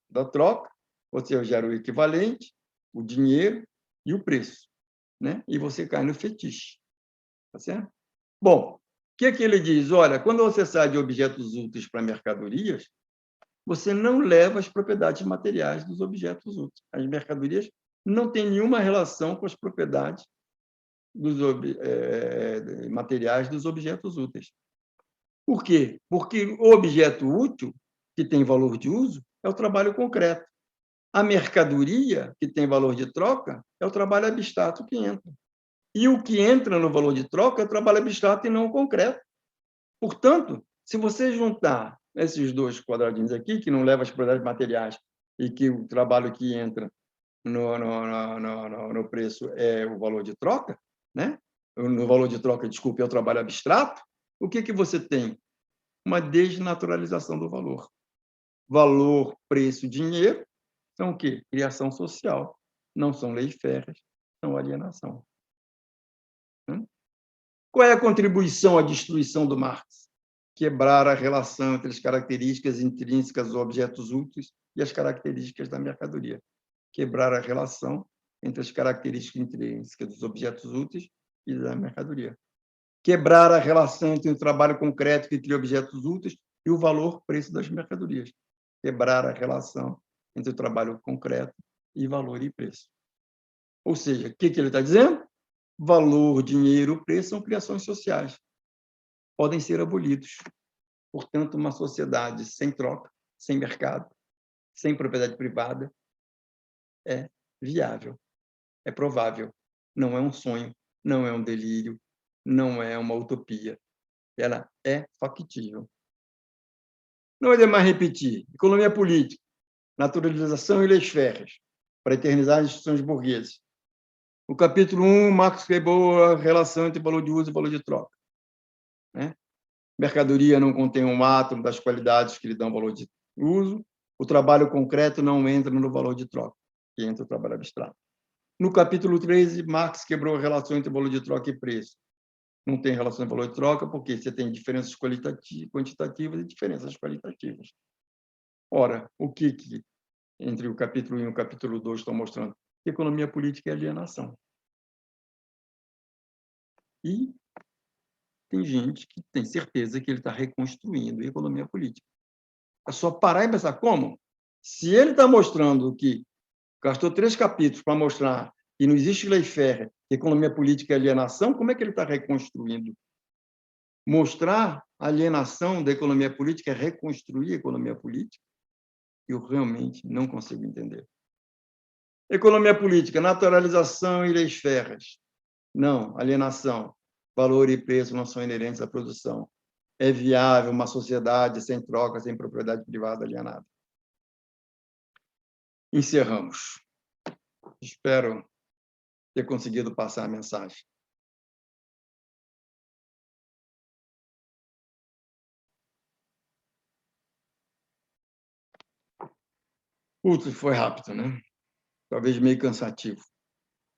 da troca, você gera o equivalente, o dinheiro e o preço. Né? E você cai no fetiche. Tá certo? Bom, o que ele diz? Olha, quando você sai de objetos úteis para mercadorias, você não leva as propriedades materiais dos objetos úteis. As mercadorias não têm nenhuma relação com as propriedades materiais dos objetos úteis. Por quê? Porque o objeto útil, que tem valor de uso, é o trabalho concreto. A mercadoria, que tem valor de troca, é o trabalho abstrato que entra. E o que entra no valor de troca é o trabalho abstrato e não o concreto. Portanto, se você juntar esses dois quadradinhos aqui, que não levam as propriedades materiais e que o trabalho que entra no preço é o valor de troca, né? No valor de troca, desculpe, é o trabalho abstrato, o que você tem? Uma desnaturalização do valor. Valor, preço, dinheiro são o quê? Criação social. Não são leis férreas, são alienação. Qual é a contribuição à destruição do Marx? Quebrar a relação entre as características intrínsecas dos objetos úteis e as características da mercadoria. Quebrar a relação entre as características intrínsecas dos objetos úteis e da mercadoria. Quebrar a relação entre o trabalho concreto que cria objetos úteis e o valor, preço das mercadorias. Quebrar a relação entre o trabalho concreto e valor e preço. Ou seja, o que ele está dizendo? Valor, dinheiro, preço são criações sociais. Podem ser abolidos. Portanto, uma sociedade sem troca, sem mercado, sem propriedade privada, é viável, é provável. Não é um sonho, não é um delírio, não é uma utopia. Ela é factível. Não é demais repetir. Economia política, naturalização e leis férreas, para eternizar as instituições burguesas. No capítulo 1, Marx quebrou a relação entre valor de uso e valor de troca. Né? Mercadoria não contém um átomo das qualidades que lhe dão valor de uso. O trabalho concreto não entra no valor de troca, que entra o trabalho abstrato. No capítulo 13, Marx quebrou a relação entre valor de troca e preço. Não tem relação de valor de troca, porque você tem diferenças quantitativas e diferenças qualitativas. Ora, o que entre o capítulo 1 e o capítulo 2 estão mostrando? Que economia política é alienação. E tem gente que tem certeza que ele está reconstruindo a economia política. É só parar e pensar como? Se ele está mostrando que gastou 3 capítulos para mostrar que não existe lei férrea, que economia política é alienação, como é que ele está reconstruindo? Mostrar a alienação da economia política é reconstruir a economia política? Eu realmente não consigo entender. Economia política, naturalização e leis férreas. Não, alienação. Valor e preço não são inerentes à produção. É viável uma sociedade sem troca, sem propriedade privada alienada. Encerramos. Espero ter conseguido passar a mensagem. Putz, foi rápido, né? Talvez meio cansativo.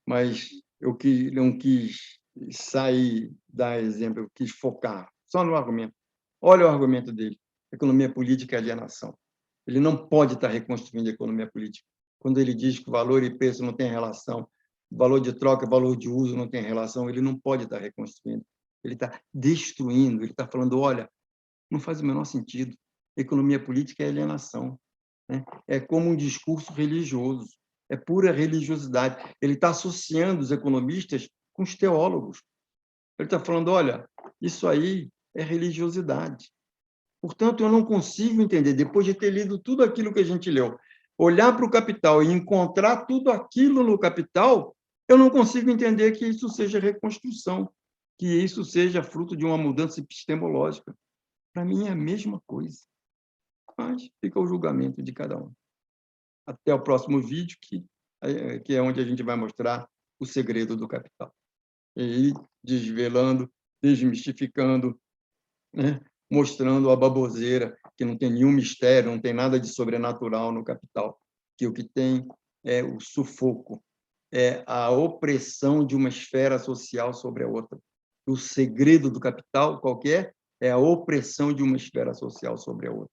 Mas eu não quis sair dar exemplo, eu quis focar só no argumento. Olha o argumento dele. Economia política é alienação. Ele não pode estar reconstruindo a economia política. Quando ele diz que valor e preço não têm relação, valor de troca, valor de uso não tem relação, ele não pode estar reconstruindo. Ele está destruindo, ele está falando, olha, não faz o menor sentido. Economia política é alienação. Né? É como um discurso religioso, é pura religiosidade. Ele está associando os economistas com os teólogos. Ele está falando, olha, isso aí é religiosidade. Portanto, eu não consigo entender, depois de ter lido tudo aquilo que a gente leu, olhar para o Capital e encontrar tudo aquilo no Capital, eu não consigo entender que isso seja reconstrução, que isso seja fruto de uma mudança epistemológica. Para mim é a mesma coisa. Mas fica o julgamento de cada um. Até o próximo vídeo, que é onde a gente vai mostrar o segredo do Capital. E desvelando, desmistificando, né? Mostrando a baboseira, que não tem nenhum mistério, não tem nada de sobrenatural no Capital, que o que tem é o sufoco, é a opressão de uma esfera social sobre a outra. O segredo do Capital, qual que é? É a opressão de uma esfera social sobre a outra.